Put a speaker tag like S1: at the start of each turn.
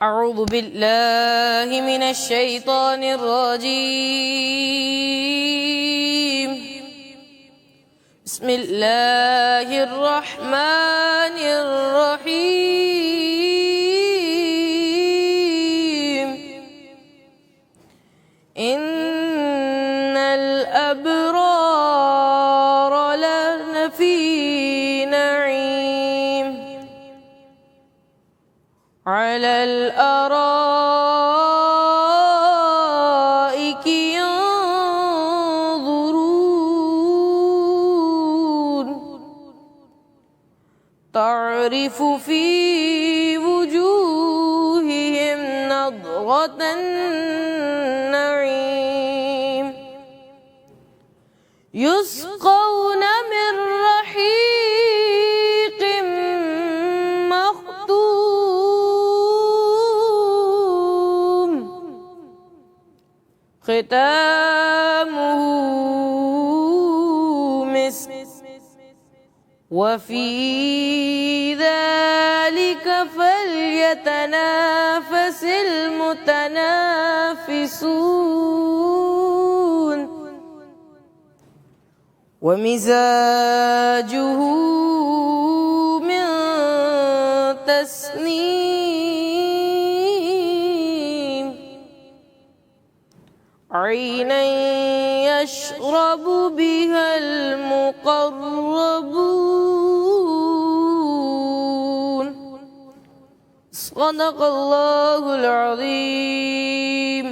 S1: أعوذ بالله من الشيطان الرجيم بسم الله الرحمن الرحيم إن الأبرار لفي نعيم على الأرائك ينظرون تعرف في وجوههم نضرة النعيم يسقون من رحيق مختوم ختامه مسك وفي ذلك فليتنافس المتنافسون ومزاجه من تسنيم عينا يشرب بها المقربون صدق الله العظيم.